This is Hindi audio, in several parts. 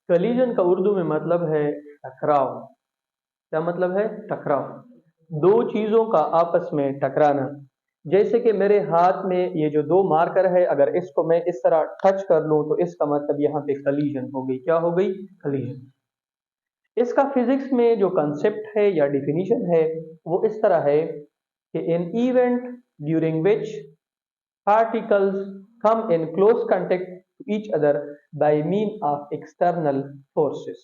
कलीजन का उर्दू में मतलब है टकराव। क्या मतलब है? टकराव। दो चीजों का आपस में टकराना। जैसे कि मेरे हाथ में ये जो दो मार्कर है, अगर इसको मैं इस तरह टच कर लूं तो इसका मतलब यहाँ पे कलीजन हो गई। क्या हो गई? कलीजन। इसका फिजिक्स में जो कंसेप्ट है या डिफिनीशन है वो इस तरह है कि an event during which particles come in close contact to each other by mean of external forces।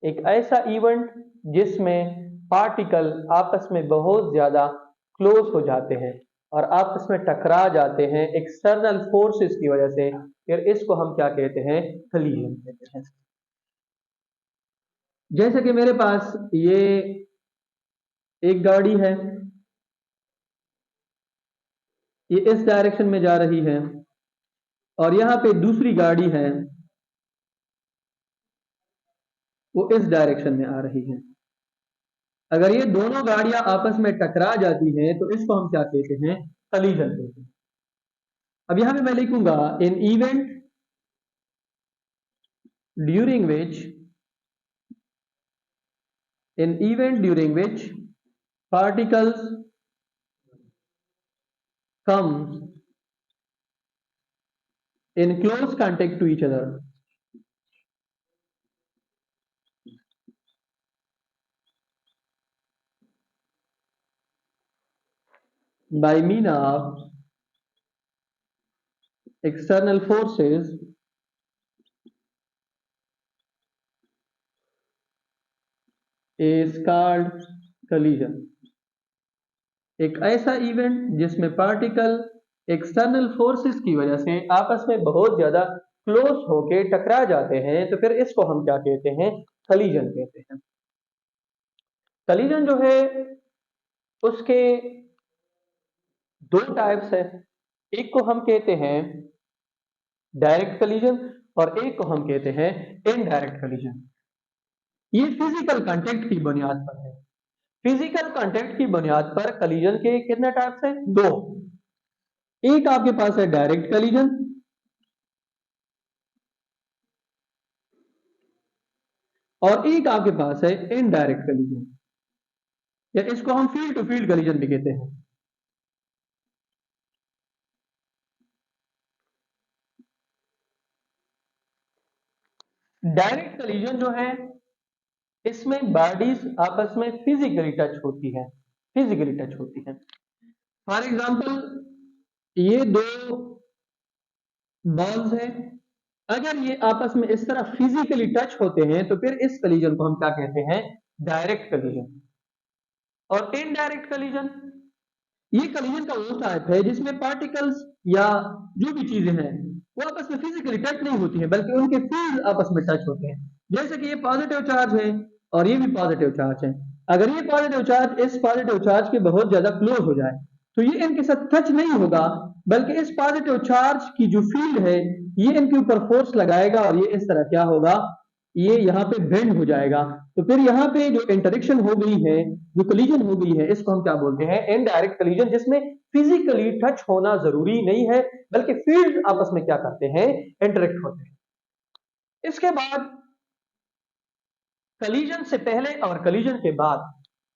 एक ऐसा इवेंट जिसमें पार्टिकल आपस में बहुत ज्यादा क्लोज हो जाते हैं और आपस में टकरा जाते हैं एक्सटर्नल फोर्सेस की वजह से, फिर इसको हम क्या कहते हैं? कलीजन कहते हैं। जैसे कि मेरे पास ये एक गाड़ी है, ये इस डायरेक्शन में जा रही है और यहाँ पे दूसरी गाड़ी है, वो इस डायरेक्शन में आ रही है। अगर ये दोनों गाड़ियां आपस में टकरा जाती हैं तो इसको हम क्या कहते हैं? कलीजन कहते हैं। अब यहां पे मैं लिखूंगा in event during which particles come in close contact to each other by mean of external forces is called collision। एक ऐसा इवेंट जिसमें पार्टिकल एक्सटर्नल फोर्सेस की वजह से आपस में बहुत ज्यादा क्लोज होके टकरा जाते हैं तो फिर इसको हम क्या कहते हैं? कलीजन कहते हैं। कलीजन जो है उसके दो टाइप्स है। एक को हम कहते हैं डायरेक्ट कलीजन और एक को हम कहते हैं इनडायरेक्ट कलीजन। ये फिजिकल कांटेक्ट की बुनियाद पर है। फिजिकल कांटेक्ट की बुनियाद पर कलीजन के कितने टाइप्स हैं? दो। एक आपके पास है डायरेक्ट कलीजन और एक आपके पास है इनडायरेक्ट कलीजन, या इसको हम फील्ड टू फील्ड कलीजन भी कहते हैं। डायरेक्ट कलीजन जो है इसमें बॉडीज आपस में फिजिकली टच होती है। फिजिकली टच होती है। फॉर एग्जांपल ये दो बॉल्स हैं, अगर ये आपस में इस तरह फिजिकली टच होते हैं तो फिर इस कलीजन को हम क्या कहते हैं? डायरेक्ट कलीजन। और इनडायरेक्ट कलीजन, ये कलीजन का वो टाइप है जिसमें पार्टिकल्स या जो भी चीजें हैं वो आपस में फिजिकली टच नहीं होती हैं बल्कि उनके फील्ड आपस में टच होते हैं। जैसे कि ये पॉजिटिव चार्ज है और ये भी पॉजिटिव चार्ज है। अगर ये पॉजिटिव चार्ज इस पॉजिटिव चार्ज के बहुत ज्यादा क्लोज हो जाए तो ये इनके साथ टच नहीं होगा, बल्कि इस पॉजिटिव चार्ज की जो फील्ड है ये इनके ऊपर फोर्स लगाएगा और ये इस तरह क्या होगा? ये यहाँ पे बेंड हो जाएगा। तो फिर यहाँ पे जो इंटरेक्शन हो गई है, जो कलीजन हो गई है, इसको हम क्या बोलते हैं? इनडायरेक्ट कलीजन, जिसमें फिजिकली टच होना जरूरी नहीं है बल्कि फील्ड आपस में क्या करते हैं? इंटरेक्ट होते हैं। इसके बाद कलीजन से पहले और कलीजन के बाद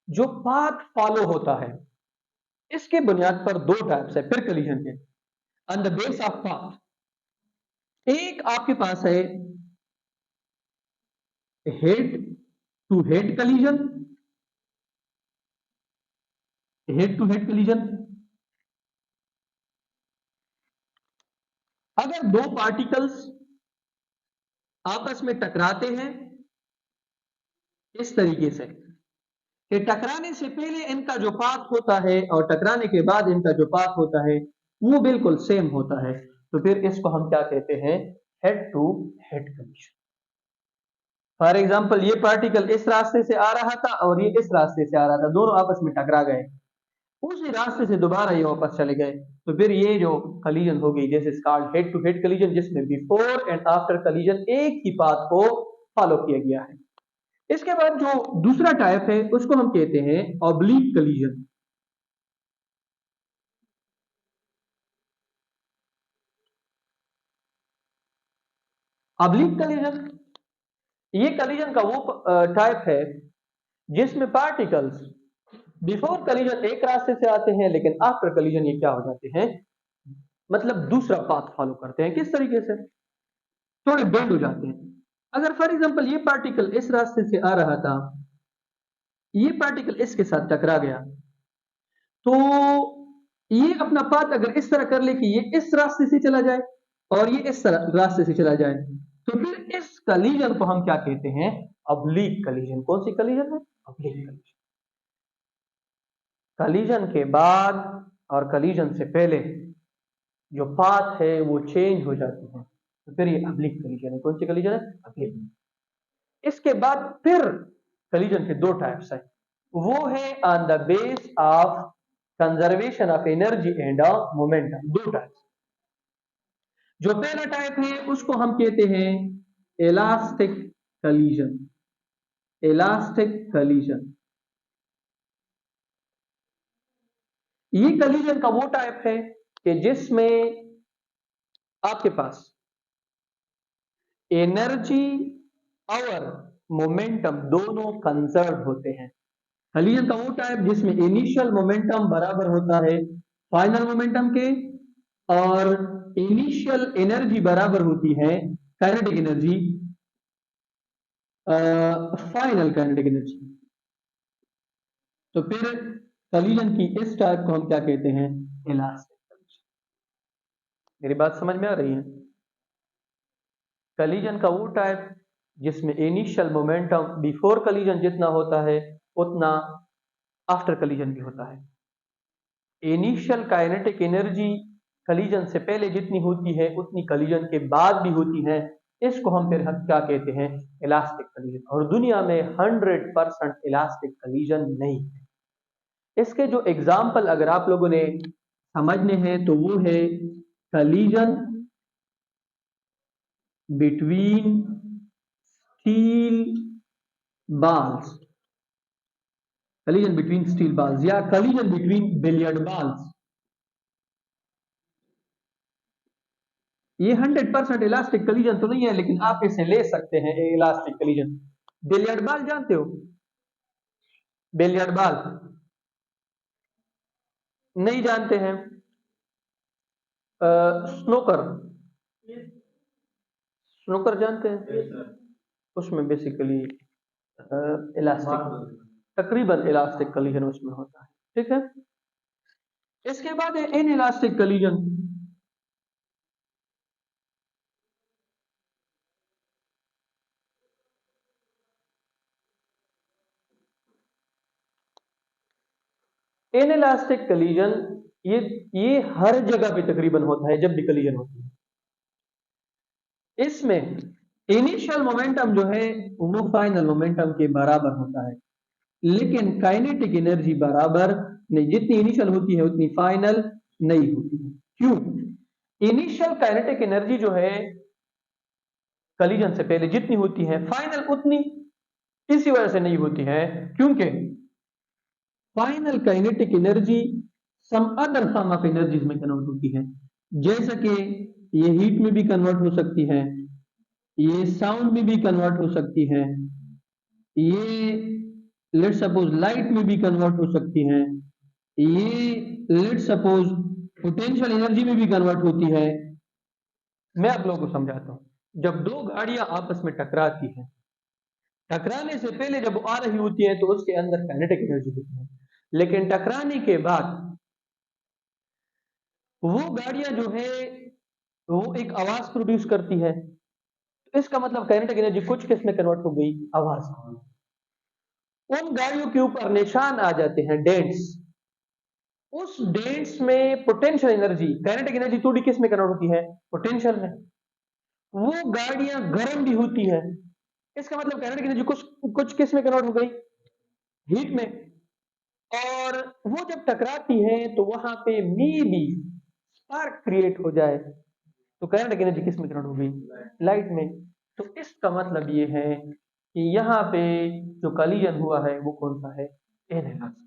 जो पाथ फॉलो होता है, इसके बुनियाद पर दो टाइप्स है फिर कलीजन के। On the base of path एक आपके पास है head to head collision. Head to head collision, अगर दो पार्टिकल्स आपस में टकराते हैं इस तरीके से कि टकराने से पहले इनका जो पाथ होता है और टकराने के बाद इनका जो पाथ होता है वो बिल्कुल सेम होता है, तो फिर इसको हम क्या कहते हैं? Head to head collision. For example ये पार्टिकल इस रास्ते से आ रहा था और ये इस रास्ते से आ रहा था, दोनों आपस में टकरा गए, उसी रास्ते से दोबारा ये वापस चले गए, तो फिर ये जो कलीजन हो गई this is called head to head collision, जिसमें बिफोर एंड आफ्टर कलीजन एक ही पाथ को फॉलो किया गया है। इसके बाद जो दूसरा टाइप है उसको हम कहते हैं ऑब्लिक कलीजन। ऑब्लिक कलीजन ये कलीजन का वो टाइप है जिसमें पार्टिकल्स बिफोर कलीजन एक रास्ते से आते हैं, लेकिन आफ्टर कलीजन ये क्या हो जाते हैं, मतलब दूसरा पाथ फॉलो करते हैं। किस तरीके से, थोड़े बेंड हो जाते हैं। अगर फॉर एग्जांपल ये पार्टिकल इस रास्ते से आ रहा था, ये पार्टिकल इसके साथ टकरा गया, तो ये अपना पाथ अगर इस तरह कर ले कि ये इस रास्ते से चला जाए और ये इस तरह रास्ते से चला जाए, तो फिर इस कलीजन को हम क्या कहते हैं, ऑब्लिक कलीजन। कौन सी कलीजन है, ऑब्लिक कलीजन। कलीजन के बाद और कलीजन से पहले जो पाथ है वो चेंज हो जाती है, तो फिर ये ऑब्लिक कलीजन है। कौन सी कलीजन है, ऑब्लिक। इसके बाद फिर कलीजन के दो टाइप्स है, वो है on the base of conservation of energy and momentum. दो टाइप्स। जो पहला टाइप है उसको हम कहते हैं इलास्टिक कलीजन। इलास्टिक कलीजन, ये कलीजन का वो टाइप है कि जिसमें आपके पास एनर्जी और मोमेंटम दोनों कंजर्व होते हैं। कलीजन का वो टाइप जिसमें इनिशियल मोमेंटम बराबर होता है फाइनल मोमेंटम के, और इनिशियल एनर्जी बराबर होती है kinetic energy, final kinetic energy. तो फिर कलीजन की इस टाइप को हम क्या कहते हैं, इलास्टिक कलीजन। मेरी बात समझ में आ रही है। कलीजन का वो टाइप जिसमें इनिशियल मोमेंटम बिफोर कलीजन जितना होता है उतना आफ्टर कलीजन भी होता है। इनिशियल काइनेटिक एनर्जी कलीजन से पहले जितनी होती है उतनी कलीजन के बाद भी होती है। इसको हम फिर क्या कहते हैं, इलास्टिक कलीजन। और दुनिया में 100% इलास्टिक कलीजन नहीं है। इसके जो एग्जाम्पल अगर आप लोगों ने समझने हैं तो वो है कलीजन बिटवीन स्टील बाल्स, कलीजन बिटवीन स्टील बाल्स, या कलीजन बिटवीन बिलियर्ड बाल्स। ये 100% इलास्टिक कलीजन तो नहीं है, लेकिन आप इसे ले सकते हैं इलास्टिक कलीजन। बिलियर्ड बाल जानते हो, बिलियर्ड बाल नहीं जानते हैं, स्नूकर, स्नूकर जानते हैं, उसमें बेसिकली इलास्टिक, तकरीबन इलास्टिक कलीजन उसमें होता है। ठीक है। इसके बाद है इन इलास्टिक कलीजन। इन इलास्टिक कलीजन ये हर जगह पे तकरीबन होता है जब भी कलीजन होती है। इसमें इनिशियल मोमेंटम जो है वो फाइनल मोमेंटम के बराबर होता है, लेकिन काइनेटिक एनर्जी बराबर नहीं, जितनी इनिशियल होती है उतनी फाइनल नहीं होती है। क्यों? इनिशियल काइनेटिक एनर्जी जो है कलीजन से पहले जितनी होती है फाइनल उतनी इसी वजह से नहीं होती है क्योंकि final kinetic energy some other form of energies में कन्वर्ट होती है। जैसा कि ये हीट में भी कन्वर्ट हो सकती है, ये साउंड में भी कन्वर्ट हो सकती है, ये लेट सपोज लाइट में भी कन्वर्ट हो सकती है, ये लेट सपोज पोटेंशियल एनर्जी में भी कन्वर्ट होती है। मैं आप लोगों को समझाता हूं। जब दो गाड़ियां आपस में टकराती हैं, टकराने से पहले जब वो आ रही होती है तो उसके अंदर काइनेटिक एनर्जी होती है, लेकिन टकराने के बाद वो गाड़ियां जो है वो एक आवाज प्रोड्यूस करती है। तो इसका मतलब काइनेटिक एनर्जी कुछ किस में कन्वर्ट हो गई, आवाज में। उन गाड़ियों के ऊपर निशान आ जाते हैं, डेंट्स। उस डेंट्स में पोटेंशियल एनर्जी, काइनेटिक एनर्जी थोड़ी किस में कन्वर्ट होती है, पोटेंशियल में। वो गाड़ियां गर्म भी होती है, इसका मतलब काइनेटिक एनर्जी कुछ कुछ किस में कन्वर्ट हो गई, हीट में। और वो जब टकराती है तो वहां पे मे बी स्पार्क क्रिएट हो जाए, तो काइनेटिक एनर्जी किस में कन्वर्ट हो गई, लाइट में। तो इसका मतलब ये है कि यहाँ पे जो कलीजन हुआ है वो कौन सा है, एनर्जी।